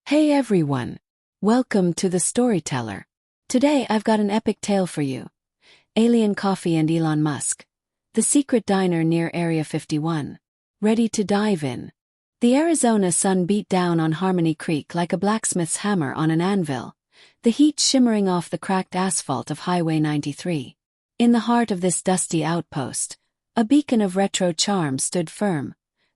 Hey everyone! Welcome to The Storyteller. Today I've got an epic tale for you. Alien Coffee and Elon Musk. The secret diner near Area 51. Ready to dive in? The Arizona sun beat down on Harmony Creek like a blacksmith's hammer on an anvil, the heat shimmering off the cracked asphalt of Highway 93. In the heart of this dusty outpost, a beacon of retro charm stood firm,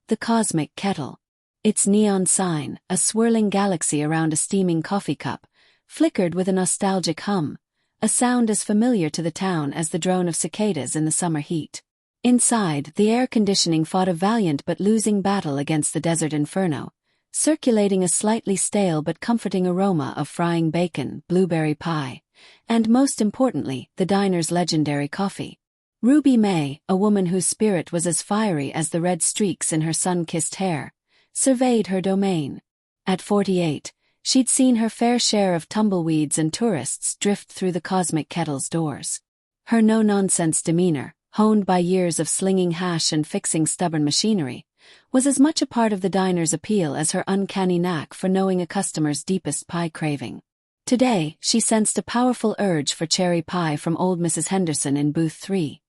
the Cosmic Kettle. Its neon sign, a swirling galaxy around a steaming coffee cup, flickered with a nostalgic hum, a sound as familiar to the town as the drone of cicadas in the summer heat. Inside, the air conditioning fought a valiant but losing battle against the desert inferno, circulating a slightly stale but comforting aroma of frying bacon, blueberry pie, and most importantly, the diner's legendary coffee. Ruby Mae, a woman whose spirit was as fiery as the red streaks in her sun-kissed hair, surveyed her domain. At 48, she'd seen her fair share of tumbleweeds and tourists drift through the Cosmic Kettle's doors. Her no-nonsense demeanor, honed by years of slinging hash and fixing stubborn machinery, was as much a part of the diner's appeal as her uncanny knack for knowing a customer's deepest pie craving. Today, she sensed a powerful urge for cherry pie from old Mrs. Henderson in booth 3.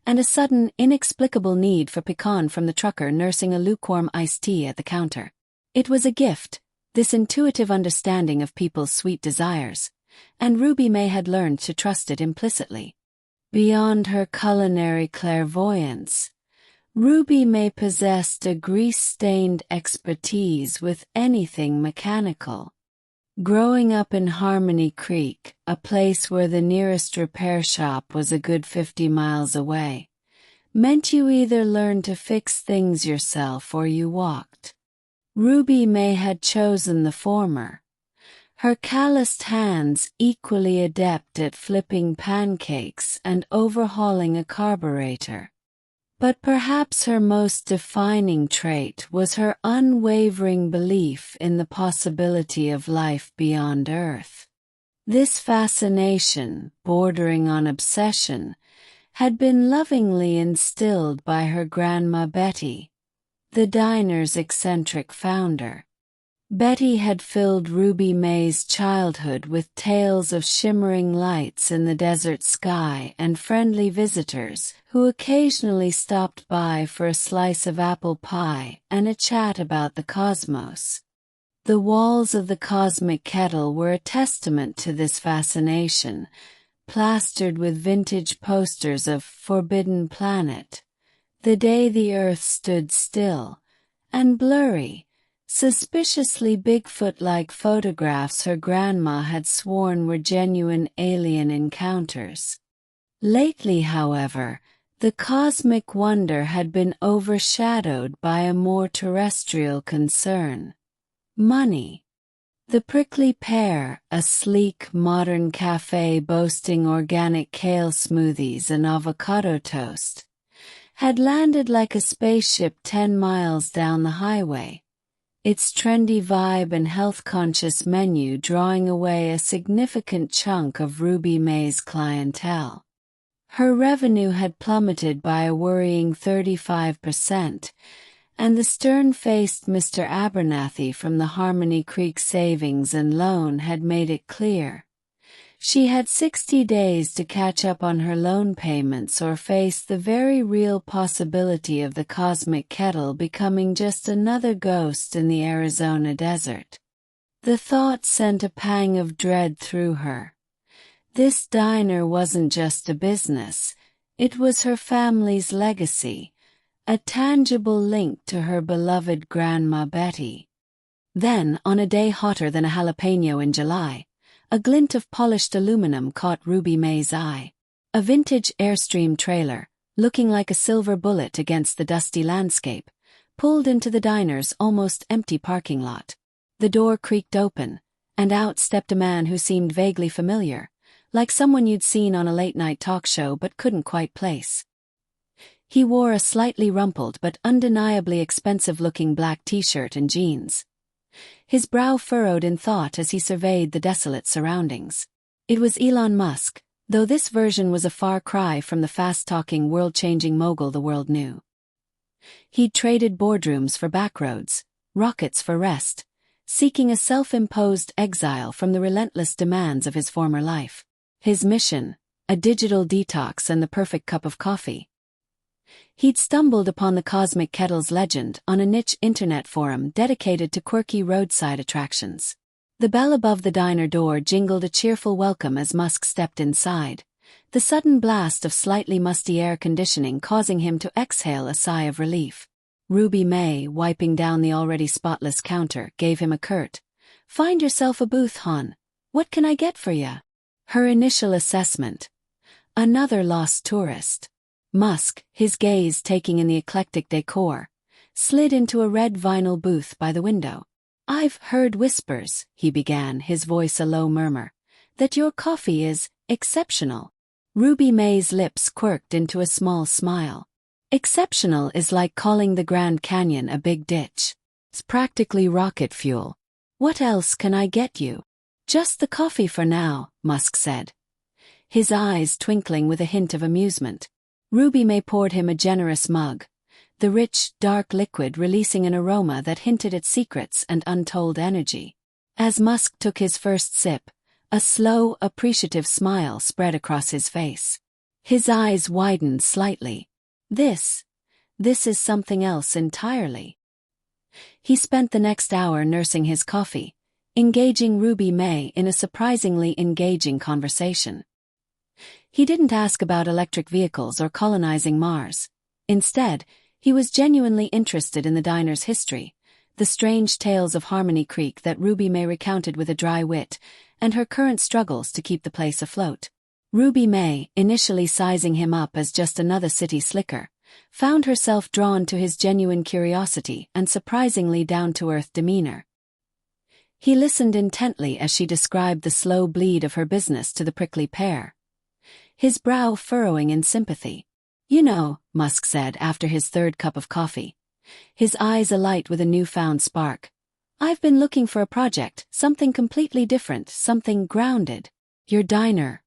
And a sudden, inexplicable need for pecan from the trucker nursing a lukewarm iced tea at the counter. It was a gift, this intuitive understanding of people's sweet desires, and Ruby Mae had learned to trust it implicitly. Beyond her culinary clairvoyance, Ruby Mae possessed a grease-stained expertise with anything mechanical. Growing up in Harmony Creek, a place where the nearest repair shop was a good 50 miles away, meant you either learned to fix things yourself or you walked. Ruby Mae had chosen the former, her calloused hands equally adept at flipping pancakes and overhauling a carburetor. But perhaps her most defining trait was her unwavering belief in the possibility of life beyond Earth. This fascination, bordering on obsession, had been lovingly instilled by her grandma Betty, the diner's eccentric founder. Betty had filled Ruby Mae's childhood with tales of shimmering lights in the desert sky and friendly visitors who occasionally stopped by for a slice of apple pie and a chat about the cosmos. The walls of the Cosmic Kettle were a testament to this fascination, plastered with vintage posters of Forbidden Planet, The Day the Earth Stood Still, and blurry, suspiciously Bigfoot-like photographs her grandma had sworn were genuine alien encounters. Lately, however, the cosmic wonder had been overshadowed by a more terrestrial concern: money. The Prickly Pear, a sleek, modern cafe boasting organic kale smoothies and avocado toast, had landed like a spaceship 10 miles down the highway, its trendy vibe and health-conscious menu drawing away a significant chunk of Ruby Mae's clientele. Her revenue had plummeted by a worrying 35%, and the stern-faced Mr. Abernathy from the Harmony Creek Savings and Loan had made it clear. She had 60 days to catch up on her loan payments or face the very real possibility of the Cosmic Kettle becoming just another ghost in the Arizona desert. The thought sent a pang of dread through her. This diner wasn't just a business, it was her family's legacy, a tangible link to her beloved Grandma Betty. Then, on a day hotter than a jalapeno in July, a glint of polished aluminum caught Ruby Mae's eye. A vintage Airstream trailer, looking like a silver bullet against the dusty landscape, pulled into the diner's almost empty parking lot. The door creaked open, and out stepped a man who seemed vaguely familiar, like someone you'd seen on a late-night talk show but couldn't quite place. He wore a slightly rumpled but undeniably expensive-looking black t-shirt and jeans, his brow furrowed in thought as he surveyed the desolate surroundings. It was Elon Musk, though this version was a far cry from the fast-talking, world-changing mogul the world knew. He'd traded boardrooms for backroads, rockets for rest, seeking a self-imposed exile from the relentless demands of his former life. His mission, a digital detox and the perfect cup of coffee. He'd stumbled upon the Cosmic Kettle's legend on a niche internet forum dedicated to quirky roadside attractions. The bell above the diner door jingled a cheerful welcome as Musk stepped inside, the sudden blast of slightly musty air conditioning causing him to exhale a sigh of relief. Ruby Mae, wiping down the already spotless counter, gave him a curt, "Find yourself a booth, hon. What can I get for ya?" Her initial assessment: another lost tourist. Musk, his gaze taking in the eclectic decor, slid into a red vinyl booth by the window. "I've heard whispers," he began, his voice a low murmur, "that your coffee is exceptional." Ruby Mae's lips quirked into a small smile. "Exceptional is like calling the Grand Canyon a big ditch. It's practically rocket fuel. What else can I get you?" "Just the coffee for now," Musk said, his eyes twinkling with a hint of amusement. Ruby Mae poured him a generous mug, the rich, dark liquid releasing an aroma that hinted at secrets and untold energy. As Musk took his first sip, a slow, appreciative smile spread across his face. His eyes widened slightly. This is something else entirely." He spent the next hour nursing his coffee, engaging Ruby Mae in a surprisingly engaging conversation. He didn't ask about electric vehicles or colonizing Mars. Instead, he was genuinely interested in the diner's history, the strange tales of Harmony Creek that Ruby Mae recounted with a dry wit, and her current struggles to keep the place afloat. Ruby Mae, initially sizing him up as just another city slicker, found herself drawn to his genuine curiosity and surprisingly down-to-earth demeanor. He listened intently as she described the slow bleed of her business to the prickly pear, his brow furrowing in sympathy. "You know," Musk said after his third cup of coffee, his eyes alight with a newfound spark, "I've been looking for a project, something completely different, something grounded. Your diner.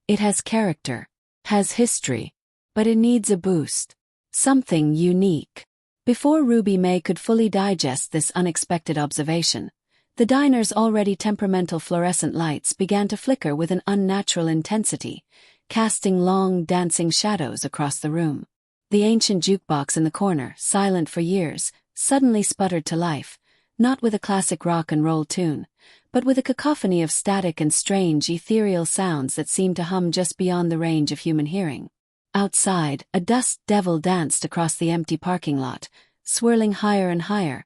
It has character, has history, but it needs a boost. Something unique." Before Ruby Mae could fully digest this unexpected observation, the diner's already temperamental fluorescent lights began to flicker with an unnatural intensity, casting long, dancing shadows across the room. The ancient jukebox in the corner, silent for years, suddenly sputtered to life, not with a classic rock and roll tune, but with a cacophony of static and strange ethereal sounds that seemed to hum just beyond the range of human hearing. Outside, a dust devil danced across the empty parking lot, swirling higher and higher,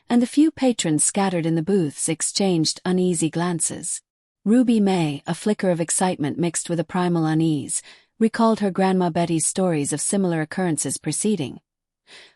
and the few patrons scattered in the booths exchanged uneasy glances. Ruby Mae, a flicker of excitement mixed with a primal unease, recalled her Grandma Betty's stories of similar occurrences preceding.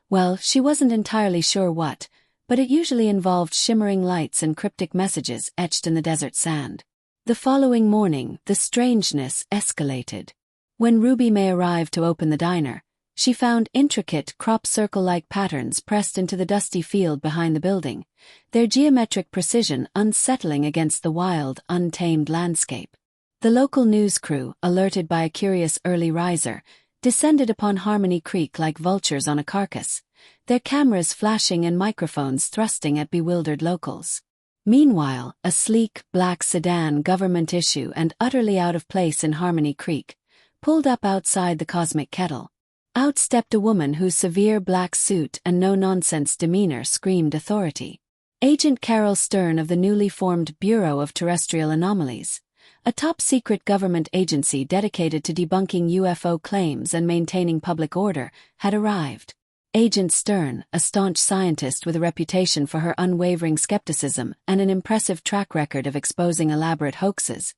Well, she wasn't entirely sure what, but it usually involved shimmering lights and cryptic messages etched in the desert sand. The following morning, the strangeness escalated. When Ruby Mae arrived to open the diner, she found intricate crop circle-like patterns pressed into the dusty field behind the building, their geometric precision unsettling against the wild, untamed landscape. The local news crew, alerted by a curious early riser, descended upon Harmony Creek like vultures on a carcass, their cameras flashing and microphones thrusting at bewildered locals. Meanwhile, a sleek, black sedan, government issue and utterly out of place in Harmony Creek, pulled up outside the Cosmic Kettle. Out stepped a woman whose severe black suit and no-nonsense demeanor screamed authority. Agent Carol Stern of the newly formed Bureau of Terrestrial Anomalies, a top-secret government agency dedicated to debunking UFO claims and maintaining public order, had arrived. Agent Stern, a staunch scientist with a reputation for her unwavering skepticism and an impressive track record of exposing elaborate hoaxes,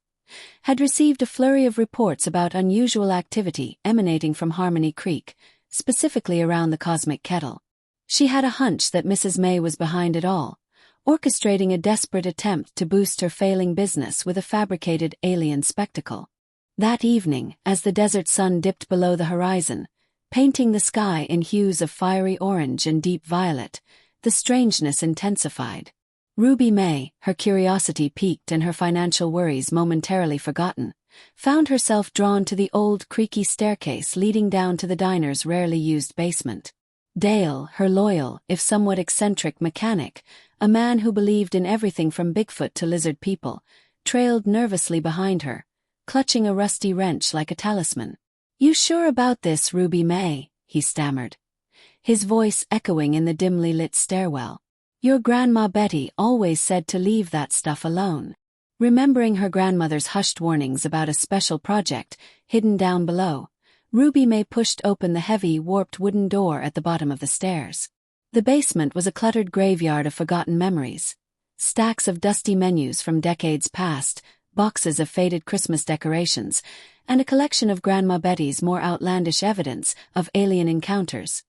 had received a flurry of reports about unusual activity emanating from Harmony Creek, specifically around the Cosmic Kettle. She had a hunch that Mrs. Mae was behind it all, orchestrating a desperate attempt to boost her failing business with a fabricated alien spectacle. That evening, as the desert sun dipped below the horizon, painting the sky in hues of fiery orange and deep violet, the strangeness intensified. Ruby Mae, her curiosity piqued and her financial worries momentarily forgotten, found herself drawn to the old creaky staircase leading down to the diner's rarely used basement. Dale, her loyal, if somewhat eccentric mechanic, a man who believed in everything from Bigfoot to lizard people, trailed nervously behind her, clutching a rusty wrench like a talisman. "You sure about this, Ruby Mae?" he stammered, his voice echoing in the dimly lit stairwell. "Your Grandma Betty always said to leave that stuff alone." Remembering her grandmother's hushed warnings about a special project hidden down below, Ruby Mae pushed open the heavy, warped wooden door at the bottom of the stairs. The basement was a cluttered graveyard of forgotten memories. Stacks of dusty menus from decades past, boxes of faded Christmas decorations, and a collection of Grandma Betty's more outlandish evidence of alien encounters.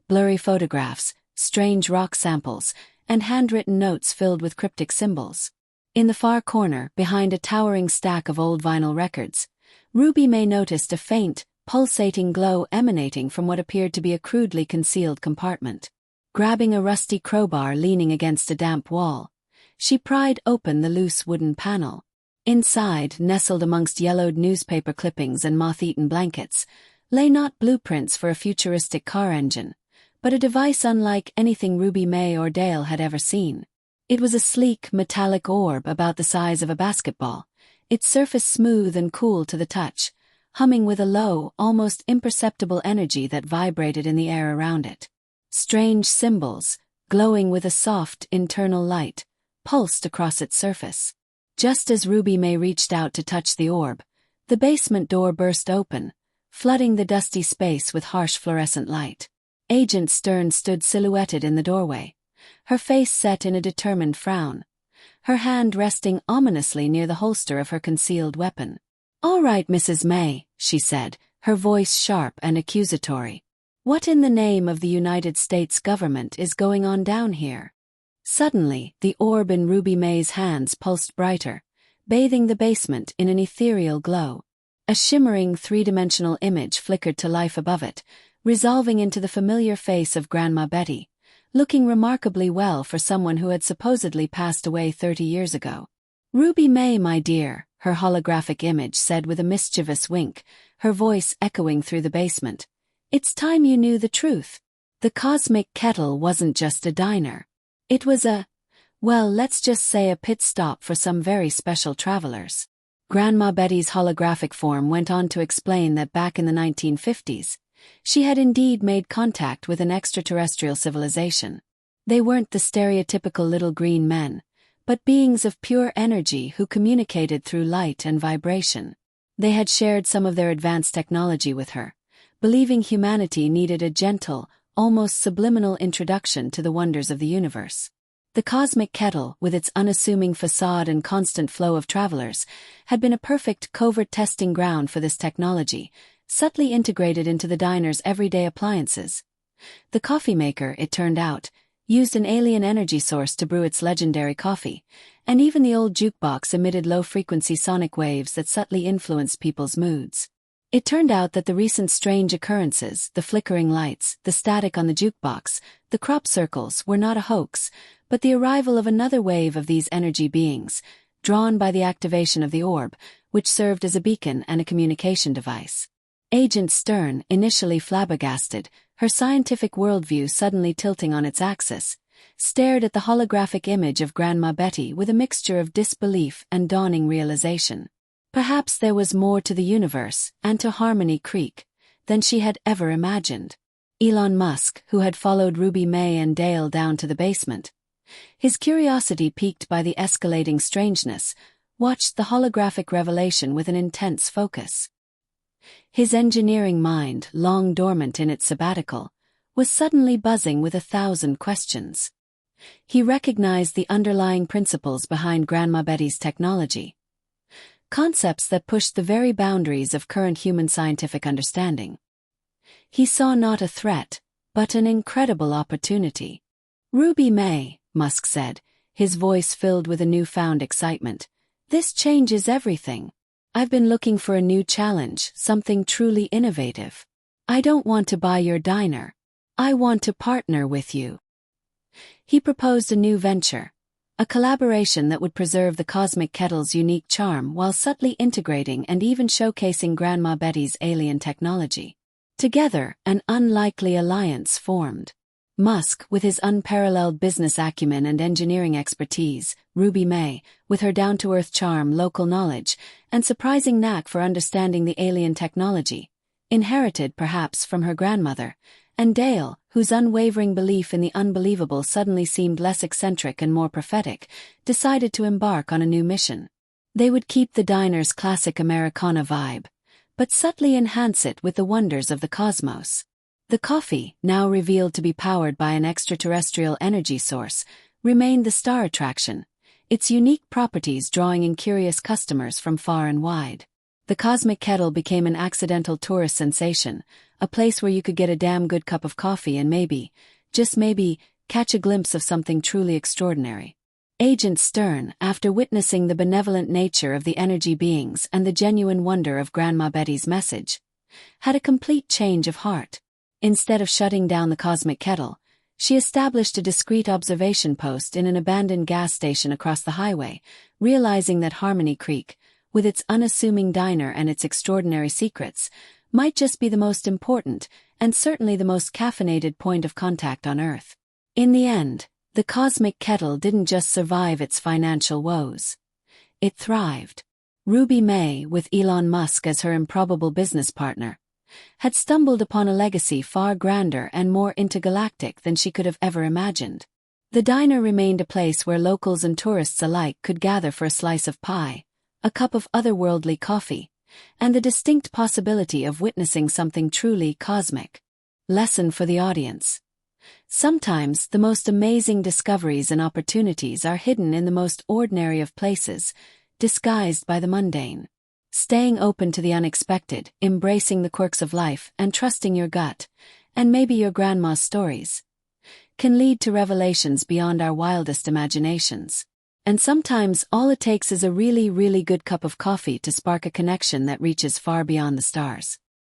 Blurry photographs, strange rock samples, and handwritten notes filled with cryptic symbols. In the far corner, behind a towering stack of old vinyl records, Ruby Mae noticed a faint, pulsating glow emanating from what appeared to be a crudely concealed compartment. Grabbing a rusty crowbar leaning against a damp wall, she pried open the loose wooden panel. Inside, nestled amongst yellowed newspaper clippings and moth-eaten blankets, lay not blueprints for a futuristic car engine, but a device unlike anything Ruby Mae or Dale had ever seen. It was a sleek, metallic orb about the size of a basketball, its surface smooth and cool to the touch, humming with a low, almost imperceptible energy that vibrated in the air around it. Strange symbols, glowing with a soft, internal light, pulsed across its surface. Just as Ruby Mae reached out to touch the orb, the basement door burst open, flooding the dusty space with harsh fluorescent light. Agent Stern stood silhouetted in the doorway, her face set in a determined frown, her hand resting ominously near the holster of her concealed weapon. "All right, Mrs. Mae," she said, her voice sharp and accusatory. "What in the name of the United States government is going on down here?" Suddenly, the orb in Ruby Mae's hands pulsed brighter, bathing the basement in an ethereal glow. A shimmering three-dimensional image flickered to life above it, resolving into the familiar face of Grandma Betty, looking remarkably well for someone who had supposedly passed away 30 years ago. "Ruby Mae, my dear," her holographic image said with a mischievous wink, her voice echoing through the basement. "It's time you knew the truth. The Cosmic Kettle wasn't just a diner. It was well, let's just say a pit stop for some very special travelers." Grandma Betty's holographic form went on to explain that back in the 1950s, she had indeed made contact with an extraterrestrial civilization. They weren't the stereotypical little green men, but beings of pure energy who communicated through light and vibration. They had shared some of their advanced technology with her, believing humanity needed a gentle, almost subliminal introduction to the wonders of the universe. The Cosmic Kettle, with its unassuming facade and constant flow of travelers, had been a perfect covert testing ground for this technology, subtly integrated into the diner's everyday appliances. The coffee maker, it turned out, used an alien energy source to brew its legendary coffee, and even the old jukebox emitted low-frequency sonic waves that subtly influenced people's moods. It turned out that the recent strange occurrences, the flickering lights, the static on the jukebox, the crop circles, were not a hoax, but the arrival of another wave of these energy beings, drawn by the activation of the orb, which served as a beacon and a communication device. Agent Stern, initially flabbergasted, her scientific worldview suddenly tilting on its axis, stared at the holographic image of Grandma Betty with a mixture of disbelief and dawning realization. Perhaps there was more to the universe, and to Harmony Creek, than she had ever imagined. Elon Musk, who had followed Ruby Mae and Dale down to the basement, his curiosity piqued by the escalating strangeness, watched the holographic revelation with an intense focus. His engineering mind, long dormant in its sabbatical, was suddenly buzzing with 1,000 questions. He recognized the underlying principles behind Grandma Betty's technology, concepts that pushed the very boundaries of current human scientific understanding. He saw not a threat, but an incredible opportunity. "Ruby Mae," Musk said, his voice filled with a newfound excitement, "this changes everything. I've been looking for a new challenge, something truly innovative. I don't want to buy your diner. I want to partner with you." He proposed a new venture, a collaboration that would preserve the Cosmic Kettle's unique charm while subtly integrating and even showcasing Grandma Betty's alien technology. Together, an unlikely alliance formed. Musk, with his unparalleled business acumen and engineering expertise, Ruby Mae, with her down-to-earth charm, local knowledge, and surprising knack for understanding the alien technology, inherited perhaps from her grandmother, and Dale, whose unwavering belief in the unbelievable suddenly seemed less eccentric and more prophetic, decided to embark on a new mission. They would keep the diner's classic Americana vibe, but subtly enhance it with the wonders of the cosmos. The coffee, now revealed to be powered by an extraterrestrial energy source, remained the star attraction, its unique properties drawing in curious customers from far and wide. The Cosmic Kettle became an accidental tourist sensation, a place where you could get a damn good cup of coffee and maybe, just maybe, catch a glimpse of something truly extraordinary. Agent Stern, after witnessing the benevolent nature of the energy beings and the genuine wonder of Grandma Betty's message, had a complete change of heart. Instead of shutting down the Cosmic Kettle, she established a discreet observation post in an abandoned gas station across the highway, realizing that Harmony Creek, with its unassuming diner and its extraordinary secrets, might just be the most important, and certainly the most caffeinated point of contact on Earth. In the end, the Cosmic Kettle didn't just survive its financial woes. It thrived. Ruby Mae, with Elon Musk as her improbable business partner, had stumbled upon a legacy far grander and more intergalactic than she could have ever imagined. The diner remained a place where locals and tourists alike could gather for a slice of pie, a cup of otherworldly coffee, and the distinct possibility of witnessing something truly cosmic. Lesson for the audience. Sometimes the most amazing discoveries and opportunities are hidden in the most ordinary of places, disguised by the mundane. Staying open to the unexpected, embracing the quirks of life, and trusting your gut, and maybe your grandma's stories, can lead to revelations beyond our wildest imaginations. And sometimes all it takes is a really, really good cup of coffee to spark a connection that reaches far beyond the stars.